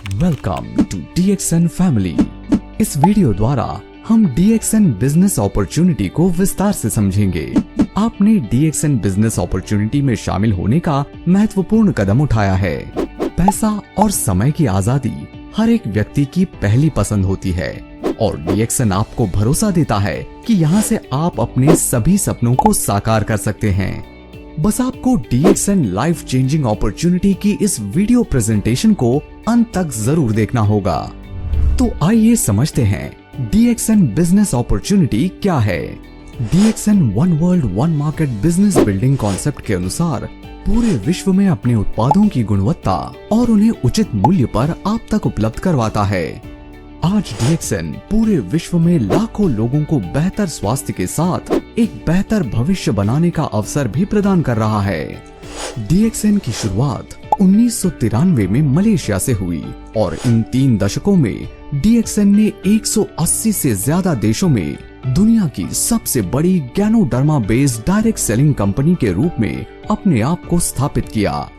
Welcome to DXN फैमिली। इस video द्वारा हम DXN बिजनेस अपॉर्चुनिटी को विस्तार से समझेंगे। आपने DXN बिजनेस अपॉर्चुनिटी में शामिल होने का महत्वपूर्ण कदम उठाया है। पैसा और समय की आजादी हर एक व्यक्ति की पहली पसंद होती है और DXN आपको भरोसा देता है कि यहाँ से आप अपने सभी सपनों को साकार कर सकते हैं। बस आपको DXN लाइफ चेंजिंग अपॉर्चुनिटी की इस वीडियो प्रेजेंटेशन को अंत तक जरूर देखना होगा। तो आइए समझते हैं DXN बिजनेस अपॉर्चुनिटी क्या है। DXN one world one market business building concept के अनुसार पूरे विश्व में अपने उत्पादों की गुणवत्ता और उन्हें उचित मूल्य पर आप तक उपलब्ध करवाता है। आज DXN पूरे विश्व में लाखों लोगों को बेहतर स्वास्थ्य के साथ एक बेहतर भविष्य बनाने का अवसर भी प्रदान कर रहा है। DXN की शुरुआत 1993 में मलेशिया से हुई और इन 3 दशकों में DXN ने 180 से ज्यादा देशों में दुनिया की सबसे बड़ी ganoderma based direct selling company के रूप में अपने आप को स्थापित किया।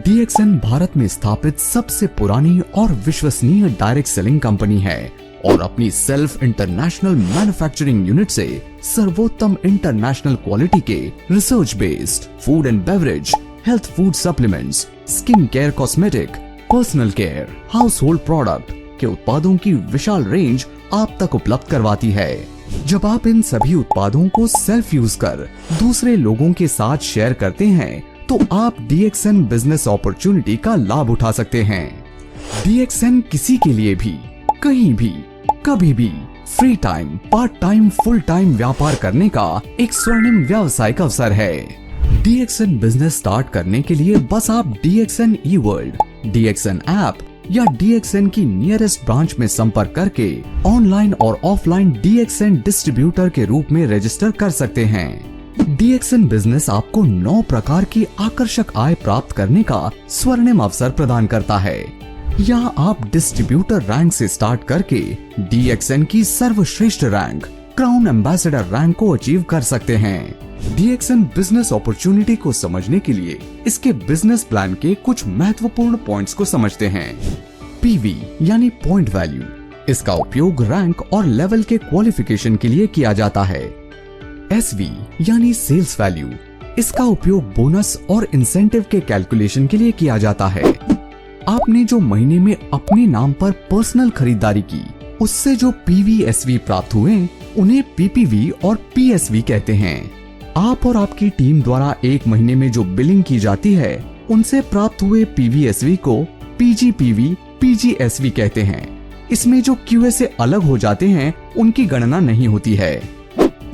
DXN भारत में स्थापित सबसे पुरानी और विश्वसनीय डायरेक्ट सेलिंग कंपनी है और अपनी सेल्फ इंटरनेशनल मैन्युफैक्चरिंग यूनिट से सर्वोत्तम इंटरनेशनल क्वालिटी के research based food and beverage, health food supplements, skin care, cosmetic, personal care, house hold product के उत्पादों की विशाल रेंज आप तक उपलब्ध करवाती है। जब आप इन सभी उत्पादों को सेल्फ यूज कर दूसरे लोगों के साथ शेयर करते हैं तो आप DXN बिजनेस अपॉर्चुनिटी का लाभ उठा सकते हैं। DXN किसी के लिए भी, कहीं भी, कभी भी free time, part time, full time व्यापार करने का एक स्वर्णिम व्यावसायिक अवसर है। DXN बिजनेस स्टार्ट करने के लिए बस आप DXN eWorld, DXN ऐप या DXN की नियरेस्ट ब्रांच में संपर्क करके ऑनलाइन और ऑफलाइन DXN डिस्ट्रीब्यूटर के रूप में रजिस्टर कर सकते हैं। DXN बिजनेस आपको 9 प्रकार की आकर्षक आय प्राप्त करने का स्वर्णिम अवसर प्रदान करता है। यहाँ आप डिस्ट्रीब्यूटर रैंक से स्टार्ट करके DXN की सर्वश्रेष्ठ रैंक क्राउन एम्बेसडर रैंक को अचीव कर सकते हैं। DXN बिजनेस अपॉर्चुनिटी को समझने के लिए इसके बिजनेस प्लान के कुछ महत्वपूर्ण पॉइंट्स को समझते हैं। PV यानी पॉइंट वैल्यू, इसका उपयोग रैंक और लेवल के क्वालिफिकेशन के लिए किया जाता है। SV यानी सेल्स वैल्यू, इसका उपयोग बोनस और इंसेंटिव के कैलकुलेशन के लिए किया जाता है। आपने जो महीने में अपने नाम पर पर्सनल खरीदारी की, उससे जो PVSV प्राप्त हुए उन्हें PPV और PSV कहते हैं। आप और आपकी टीम द्वारा एक महीने में जो बिलिंग की जाती है उनसे प्राप्त हुए PVSV को PGPV, PGSV कहते हैं। इसमें जो QA से अलग हो जाते हैं उनकी गणना नहीं होती है।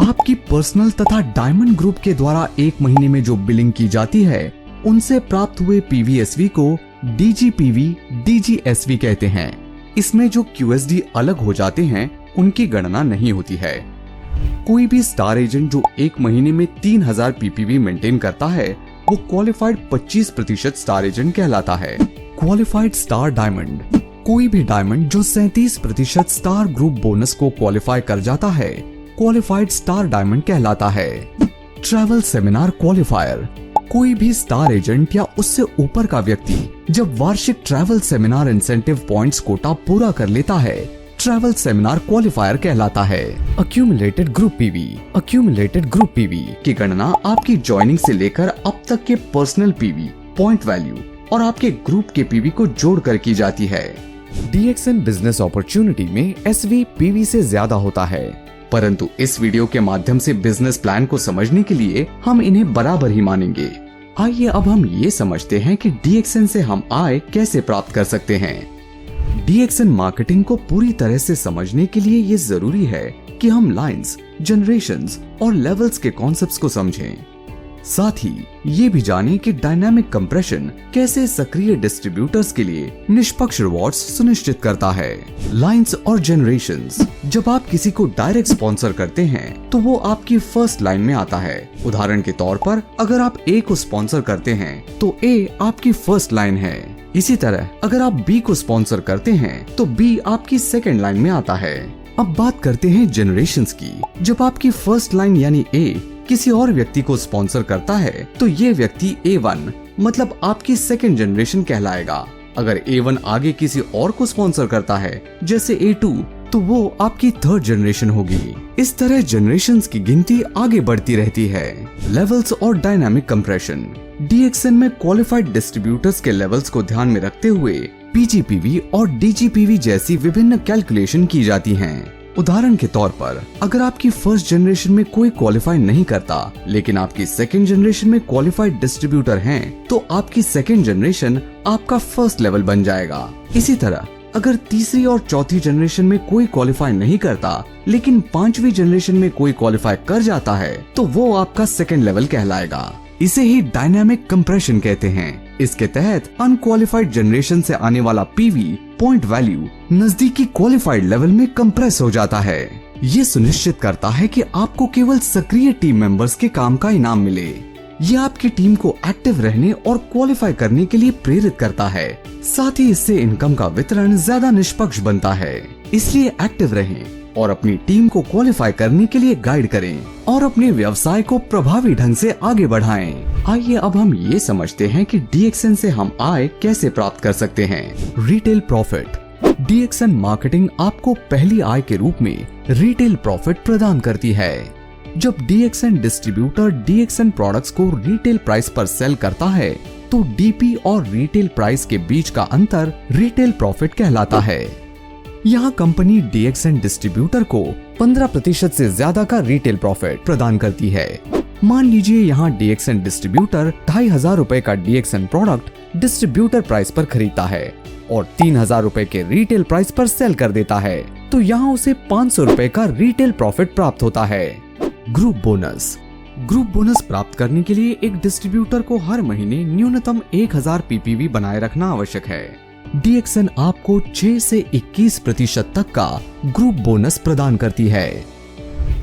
आपकी पर्सनल तथा डायमंड ग्रुप के द्वारा एक महीने में जो बिलिंग की जाती है उनसे प्राप्त हुए PVSV को DGPV, DGSV कहते हैं। इसमें जो QSD अलग हो जाते हैं उनकी गणना नहीं होती है। कोई भी स्टार एजेंट जो एक महीने में 3000 PPV मेंटेन करता है वो क्वालिफाइड 25% स्टार एजेंट कहलाता है। क्वालिफाइड स्टार डायमंड, कोई भी डायमंड जो 37% स्टार ग्रुप बोनस को क्वालिफाई कर जाता है क्वालिफाइड स्टार डायमंड कहलाता है। ट्रैवल सेमिनार क्वालिफायर, कोई भी स्टार एजेंट या उससे ऊपर का व्यक्ति जब वार्षिक travel seminar incentive points quota पूरा कर लेता है ट्रैवल सेमिनार क्वालिफायर कहलाता है। Accumulated group PV, accumulated group PV की गणना आपकी ज्वाइनिंग से लेकर अब तक के पर्सनल PV, पॉइंट वैल्यू और आपके ग्रुप के PV को जोड़कर की जाती है। DXN बिजनेस अपॉर्चुनिटी में SV PV से ज्यादा होता है, परंतु इस वीडियो के माध्यम से बिजनेस प्लान को समझने के लिए हम इन्हें बराबर ही मानेंगे। आइए अब हम ये समझते हैं कि DXN से हम आय कैसे प्राप्त कर सकते हैं। DXN मार्केटिंग को पूरी तरह से समझने के लिए ये जरूरी है कि हम लाइंस, जनरेशंस और लेवल्स के कॉन्सेप्ट्स को समझें। साथ ही ये भी जानें कि डायनामिक कंप्रेशन कैसे सक्रिय डिस्ट्रीब्यूटर्स के लिए निष्पक्ष रिवॉर्ड्स सुनिश्चित करता है। लाइंस और जनरेशंस, जब आप किसी को डायरेक्ट स्पॉन्सर करते हैं तो वो आपकी फर्स्ट लाइन में आता है। उदाहरण के तौर पर अगर आप A को स्पॉन्सर करते हैं तो A आपकी फर्स्ट लाइन है। इसी तरह अगर आप B को स्पॉन्सर करते हैं तो B आपकी सेकेंड लाइन में आता है। अब बात करते हैं जनरेशंस की। जब आपकी फर्स्ट लाइन यानी A किसी और व्यक्ति को स्पॉन्सर करता है तो ये व्यक्ति A1 मतलब आपकी सेकेंड जनरेशन कहलाएगा। अगर A1 आगे किसी और को स्पॉन्सर करता है जैसे A2, तो वो आपकी थर्ड जनरेशन होगी। इस तरह जनरेशंस की गिनती आगे बढ़ती रहती है। लेवल्स और डायनामिक कंप्रेशन। DXN में क्वालिफाइड डिस्ट्रीब्यूटर्स के लेवल्स को ध्यान में रखते हुए PGPV और DGPV जैसी विभिन्न कैलकुलेशन की जाती हैं। उदाहरण के तौर पर अगर आपकी फर्स्ट जनरेशन में कोई क्वालिफाई नहीं करता, लेकिन आपकी सेकेंड जनरेशन में क्वालिफाइड डिस्ट्रीब्यूटर हैं, तो आपकी सेकेंड जनरेशन आपका फर्स्ट लेवल बन जाएगा। इसी तरह अगर तीसरी और चौथी जनरेशन में कोई क्वालिफाई नहीं करता, लेकिन पांचवी जनरेशन में कोई क्वालिफाई कर जाता है, तो वो आपका सेकेंड लेवल कहलाएगा। इसे ही डायनामिक कंप्रेशन कहते हैं। इसके तहत अनक्वालिफाइड जनरेशन से आने वाला पीवी पॉइंट वैल्यू नजदीकी क्वालिफाइड लेवल में कंप्रेस हो जाता है। ये सुनिश्चित करता है कि आपको केवल सक्रिय टीम मेंबर्स के काम का इनाम मिले। ये आपकी टीम को एक्टिव रहने और क्वालिफाई करने के लिए प्रेरित करता है। साथ ही इससे इनकम का वितरण ज्यादा निष्पक्ष बनता है। इसलिए एक्टिव रहें और अपनी टीम को क्वालिफाई करने के लिए गाइड करें और अपने व्यवसाय को प्रभावी ढंग से आगे बढ़ाएं। आइए अब हम ये समझते हैं कि DXN से हम आय कैसे प्राप्त कर सकते हैं। Retail profit. DXN मार्केटिंग आपको पहली आय के रूप में रिटेल प्रॉफिट प्रदान करती है। जब DXN डिस्ट्रीब्यूटर DXN प्रोडक्ट्स को रिटेल प्राइस पर सेल करता है, तो DP और रिटेल प्राइस के बीच का अंतर रिटेल प्रॉफिट कहलाता है। यहाँ कंपनी DXN डिस्ट्रीब्यूटर को 15% से ज्यादा का रिटेल प्रॉफिट प्रदान करती है। मान लीजिए यहाँ DXN डिस्ट्रीब्यूटर 2500 रुपए का DXN प्रोडक्ट डिस्ट्रीब्यूटर प्राइस पर खरीदता है और 3000 रुपए के रिटेल प्राइस पर सेल कर देता है, तो यहाँ उसे 500 रुपए का रिटेल प्रॉफिट प्राप्त होता है। Group bonus. ग्रुप बोनस प्राप्त करने के लिए एक डिस्ट्रीब्यूटर को हर महीने न्यूनतम 1000 PPV बनाए रखना आवश्यक है। DXN आपको 6 से 21% तक का ग्रुप बोनस प्रदान करती है।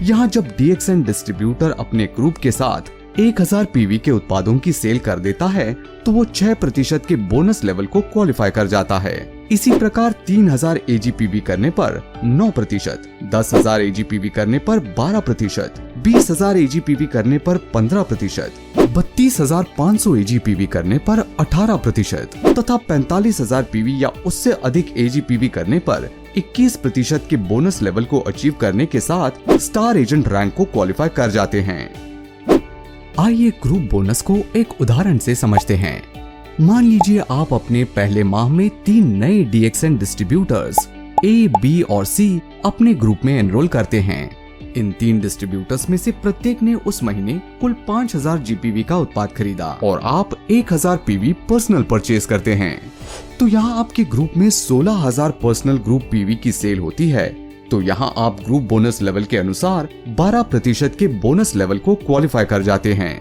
यहाँ जब DXN डिस्ट्रीब्यूटर अपने ग्रुप के साथ 1000 PV के उत्पादों की सेल कर देता है, तो वो 6% के बोनस लेवल को क्वालिफाई कर जाता है। इसी प्रकार 3000 AGPV करने पर 9%, 10,000 AGPV करने पर 12%, 20,000 AGPV करने पर 15%, 32,500 AGPV करने पर 18% तथा 45,000 PV या उससे अधिक AGPV करने पर 21% के बोनस लेवल को अचीव करने के साथ स्टार एजेंट रैंक को क्वालिफाई कर जाते हैं। आइए ग्रुप बोनस को एक उदाहरण से समझते हैं। मान लीजिए आप अपने पहले माह में 3 नए DXN डिस्ट्रीब्यूटर्स A, B और C अपने ग्रुप में एनरोल करते हैं। इन 3 डिस्ट्रीब्यूटर्स में से प्रत्येक ने उस महीने कुल 5000 GPV का उत्पाद खरीदा और आप 1000 PV पर्सनल परचेज करते हैं। तो यहाँ आपके ग्रुप में 16000 पर्सनल ग्रुप PV की सेल होती है। तो यहाँ आप ग्रुप बोनस लेवल के अनुसार 12% के बोनस लेवल को क्वालिफाई कर जाते हैं।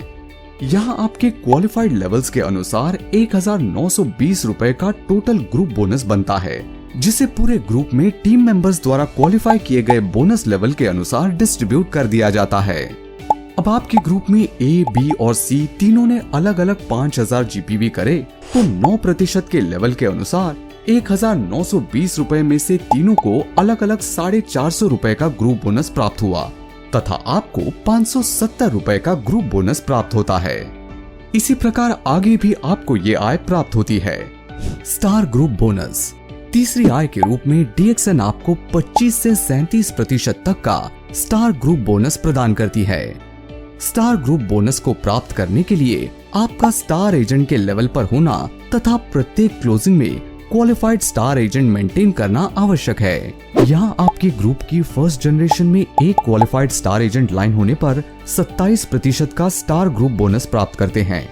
यहाँ आपके क्वालिफाइड लेवल्स के अनुसार 1920 रुपए का टोटल ग्रुप बोनस बनता है, जिसे पूरे ग्रुप में टीम मेंबर्स द्वारा क्वालिफाई किए गए बोनस लेवल के अनुसार डिस्ट्रीब्यूट कर दिया जाता है। अब आपके ग्रुप में A, B और C तीनों ने अलग अलग 5000 GPV करे, तो 9% के लेवल के अनुसार 1920 रुपए में से तीनों को अलग अलग 450 रुपए का ग्रुप बोनस प्राप्त हुआ तथा आपको 570 रुपए का ग्रुप बोनस प्राप्त होता है। इसी प्रकार आगे भी आपको ये आय प्राप्त होती है। Star group bonus. तीसरी आय के रूप में DXN आपको 25 से 37% तक का स्टार ग्रुप बोनस प्रदान करती है। स्टार ग्रुप बोनस को प्राप्त करने के लिए आपका स्टार एजेंट के लेवल पर होना तथा प्रत्येक क्लोजिंग में क्वालिफाइड स्टार एजेंट मेंटेन करना आवश्यक है। यहाँ आपके ग्रुप की फर्स्ट जनरेशन में एक क्वालिफाइड स्टार एजेंट लाइन होने पर 27% का स्टार ग्रुप बोनस प्राप्त करते हैं।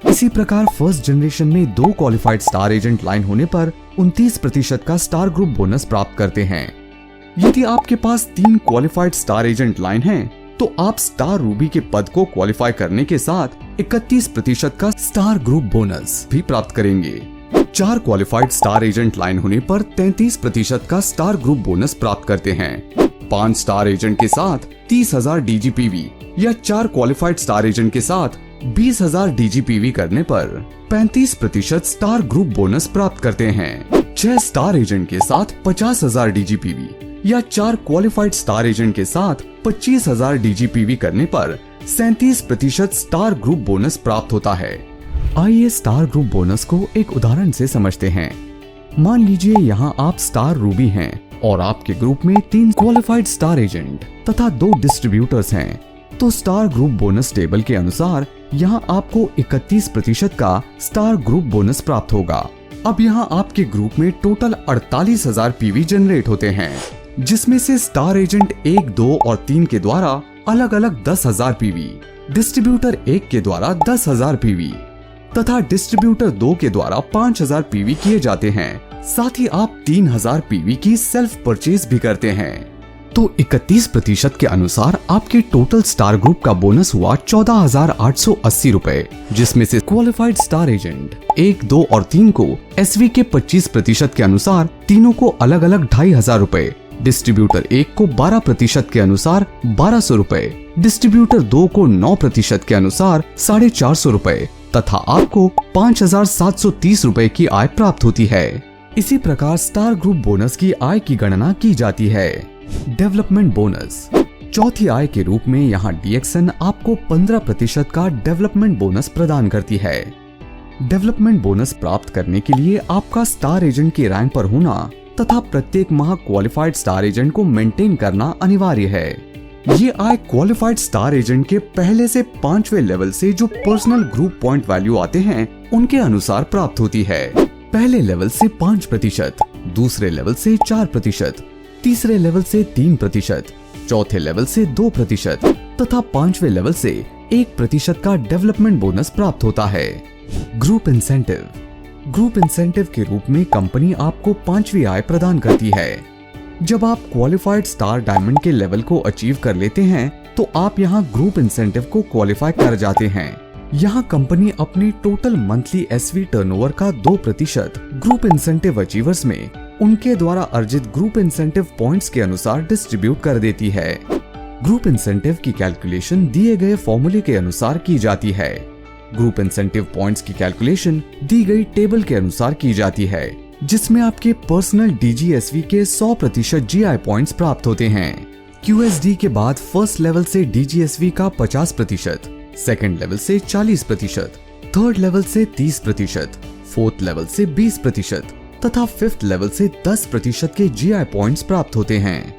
इसी प्रकार फर्स्ट जनरेशन में 2 क्वालिफाइड स्टार एजेंट लाइन होने पर 29% का स्टार ग्रुप बोनस प्राप्त करते हैं। यदि आपके पास 3 क्वालिफाइड स्टार एजेंट लाइन है, तो आप स्टार रूबी के पद को क्वालिफाई करने के साथ 31% का स्टार ग्रुप बोनस भी प्राप्त करेंगे। 4 क्वालिफाइड स्टार एजेंट लाइन होने पर 33% का स्टार ग्रुप बोनस प्राप्त करते हैं। 5 स्टार एजेंट के साथ 30,000 DGPV या 4 क्वालिफाइड स्टार एजेंट के साथ 20,000 DGPV करने पर 35% स्टार ग्रुप बोनस प्राप्त करते हैं। 6 स्टार एजेंट के साथ 50,000 DGPV या 4 क्वालिफाइड स्टार एजेंट के साथ 25,000 DGPV करने पर 37% स्टार ग्रुप बोनस प्राप्त होता है। आइए स्टार ग्रुप बोनस को एक उदाहरण से समझते हैं। मान लीजिए यहाँ आप स्टार रूबी हैं और आपके ग्रुप में 3 क्वालिफाइड स्टार एजेंट तथा 2 डिस्ट्रीब्यूटर्स हैं। तो स्टार ग्रुप बोनस टेबल के अनुसार यहाँ आपको 31% का स्टार ग्रुप बोनस प्राप्त होगा। अब यहाँ आपके ग्रुप में टोटल 48,000 पीवी जनरेट होते हैं, जिसमें से स्टार एजेंट 1, 2 और 3 के द्वारा अलग अलग 10,000 पीवी, डिस्ट्रीब्यूटर 1 के द्वारा 10,000 पीवी तथा डिस्ट्रीब्यूटर 2 के द्वारा 5,000 पीवी किए जाते हैं। साथ ही आप 3,000 पीवी की सेल्फ परचेज भी करते हैं। तो 31% के अनुसार आपके टोटल स्टार ग्रुप का बोनस हुआ 14,880 रुपए, जिसमें से क्वालिफाइड स्टार एजेंट 1, 2 और 3 को एसवी के 25% के अनुसार तीनों को अलग अलग 2,500 रुपए, डिस्ट्रीब्यूटर 1 को 12% के अनुसार 1,200 रुपए, डिस्ट्रीब्यूटर 2 को 9% के अनुसार 450 रुपए तथा आपको 5,730 रुपए की आय प्राप्त होती है। इसी प्रकार स्टार ग्रुप बोनस की आय की गणना की जाती है। डेवलपमेंट बोनस चौथी आय के रूप में यहाँ डीएक्सएन आपको 15% का डेवलपमेंट बोनस प्रदान करती है। डेवलपमेंट बोनस प्राप्त करने के लिए आपका स्टार एजेंट के रैंक पर होना तथा प्रत्येक माह क्वालिफाइड स्टार एजेंट को मेंटेन करना अनिवार्य है। ये आय क्वालिफाइड स्टार एजेंट के पहले से 5वें लेवल से जो पर्सनल ग्रुप पॉइंट वैल्यू आते हैं उनके अनुसार प्राप्त होती है। पहले लेवल से 5%, दूसरे लेवल से 4%, तीसरे लेवल से 3%, चौथे लेवल से 2% तथा 5वें लेवल से 1% का डेवलपमेंट बोनस प्राप्त होता है। ग्रुप इंसेंटिव के रूप में कंपनी आपको 5वीं आय प्रदान करती है। जब आप क्वालिफाइड स्टार डायमंड के लेवल को अचीव कर लेते हैं तो आप यहाँ ग्रुप इंसेंटिव को क्वालिफाई कर जाते हैं। यहाँ कंपनी अपने टोटल मंथली एसवी टर्नओवर का 2% ग्रुप इंसेंटिव अचीवर्स में उनके द्वारा अर्जित ग्रुप इंसेंटिव पॉइंट्स के अनुसार डिस्ट्रीब्यूट कर देती है। ग्रुप इंसेंटिव की कैलकुलेशन दिए गए फॉर्मूले के अनुसार की जाती है। ग्रुप इंसेंटिव पॉइंट्स की कैलकुलेशन दी गई टेबल के अनुसार की जाती है, जिसमें आपके पर्सनल डीजीएसवी के 100% जीआई पॉइंट्स प्राप्त होते हैं। क्यूएसडी के बाद फर्स्ट लेवल से डीजीएसवी का 50%, सेकंड लेवल से 40%, थर्ड लेवल से 30%, फोर्थ लेवल से 20% तथा फिफ्थ लेवल से 10% के जीआई पॉइंट्स प्राप्त होते हैं।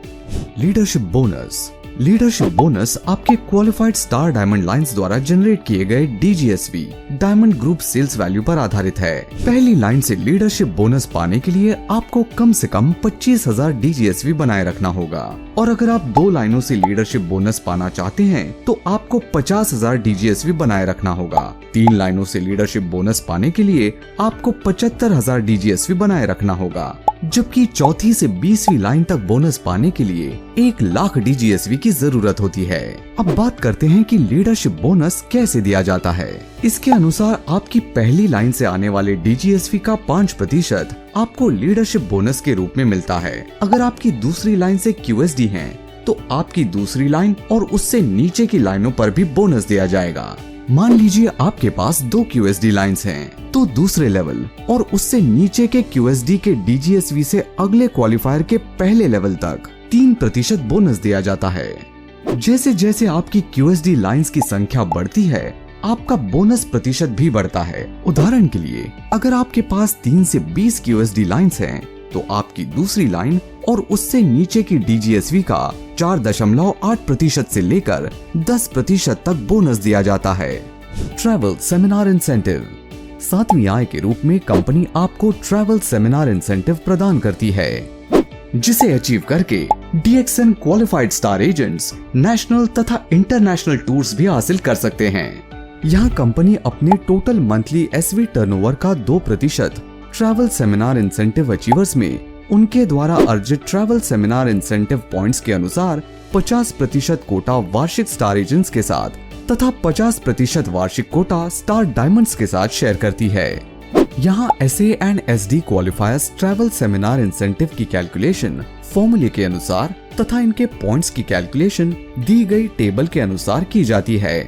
लीडरशिप बोनस आपके क्वालिफाइड स्टार डायमंड लाइंस द्वारा जनरेट किए गए डीजीएसवी डायमंड ग्रुप सेल्स वैल्यू पर आधारित है। पहली लाइन से लीडरशिप बोनस पाने के लिए आपको कम से कम 25,000 डीजीएसवी बनाए रखना होगा और अगर आप 2 लाइनों से लीडरशिप बोनस पाना चाहते हैं तो आपको 50,000 डीजीएसवी बनाए रखना होगा। 3 लाइनों से लीडरशिप बोनस पाने के लिए आपको 75,000 डीजीएसवी बनाए रखना होगा, जबकि चौथी से 20वीं लाइन तक बोनस पाने के लिए 1 लाख डीजीएसवी की जरूरत होती है। अब बात करते हैं कि लीडरशिप बोनस कैसे दिया जाता है। इसके अनुसार आपकी पहली लाइन से आने वाले डीजीएसवी का 5% आपको लीडरशिप बोनस के रूप में मिलता है। अगर आपकी दूसरी लाइन से क्यूएसडी है तो आपकी दूसरी लाइन और उससे नीचे की लाइनों पर भी बोनस दिया जाएगा। मान लीजिए आपके पास 2 क्यूएसडी लाइंस हैं, तो दूसरे लेवल और उससे नीचे के क्यूएसडी के डीजीएसवी से अगले क्वालिफायर के पहले लेवल तक 3% बोनस दिया जाता है। जैसे जैसे आपकी क्यूएसडी लाइंस की संख्या बढ़ती है, आपका बोनस प्रतिशत भी बढ़ता है। उदाहरण के लिए, अगर आपके पास 3 से 20 क्यूएसडी लाइंस हैं, तो आपकी दूसरी लाइन और उससे नीचे की डीजीएसवी का 4.8% से लेकर 10% तक बोनस दिया जाता है। ट्रैवल सेमिनार इंसेंटिव 7वीं आय के रूप में कंपनी आपको ट्रैवल सेमिनार इंसेंटिव प्रदान करती है, जिसे अचीव करके DXN qualified star agents national तथा इंटरनेशनल टूर्स भी हासिल कर सकते हैं। यहाँ कंपनी अपने टोटल मंथली एसवी टर्नओवर का 2% ट्रैवल सेमिनार इंसेंटिव अचीवर्स में उनके द्वारा अर्जित ट्रैवल सेमिनार इंसेंटिव पॉइंट्स के अनुसार 50% कोटा वार्षिक स्टार एजेंट्स के साथ तथा 50% वार्षिक कोटा स्टार डायमंड्स के साथ शेयर करती है। यहाँ SA and SD क्वालिफायर्स travel seminar incentive की कैलकुलेशन फॉर्मूले के अनुसार तथा इनके पॉइंट्स की कैलकुलेशन दी गई टेबल के अनुसार की जाती है।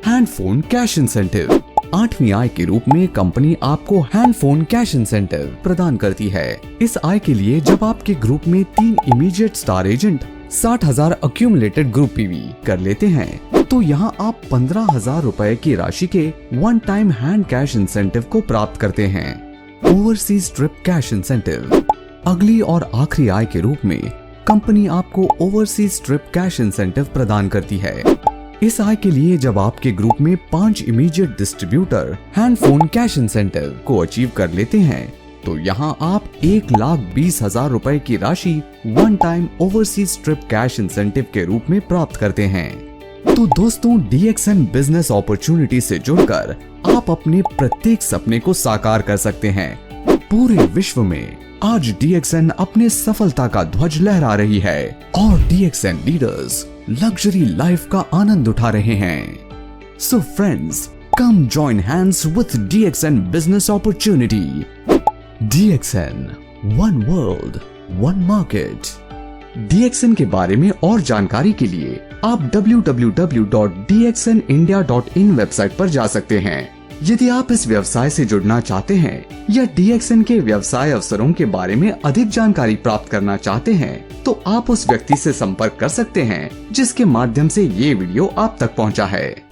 हैंड फोन कैश इंसेंटिव 8वीं आय के रूप में कंपनी आपको हैंड फोन कैश इंसेंटिव प्रदान करती है। इस आय के लिए जब आपके ग्रुप में 3 immediate star agent 60,000 accumulated group PV कर लेते हैं तो यहाँ आप 15,000 रुपए की राशि के one time hand cash incentive को प्राप्त करते हैं। Overseas trip cash incentive. अगली और आखिरी आय के रूप में कंपनी आपको ओवरसीज ट्रिप कैश इंसेंटिव प्रदान करती है। इस आय के लिए जब आपके ग्रुप में 5 immediate distributor hand phone cash incentive को अचीव कर लेते हैं तो यहाँ आप 1,20,000 रुपए की राशि one time overseas trip cash incentive के रूप में प्राप्त करते हैं। तो दोस्तों, DXN बिजनेस अपॉर्चुनिटी से जुड़कर आप अपने प्रत्येक सपने को साकार कर सकते हैं। पूरे विश्व में आज DXN अपने सफलता का ध्वज लहरा रही है और DXN लीडर्स लग्जरी लाइफ का आनंद उठा रहे हैं। So friends, come join hands with DXN business opportunity. DXN, one world, one market. DXN के बारे में और जानकारी के लिए आप www.dxnindia.in वेबसाइट पर जा सकते हैं। यदि आप इस व्यवसाय से जुड़ना चाहते हैं या DXN के व्यवसाय अवसरों के बारे में अधिक जानकारी प्राप्त करना चाहते हैं तो आप उस व्यक्ति से संपर्क कर सकते हैं जिसके माध्यम से ये वीडियो आप तक पहुंचा है।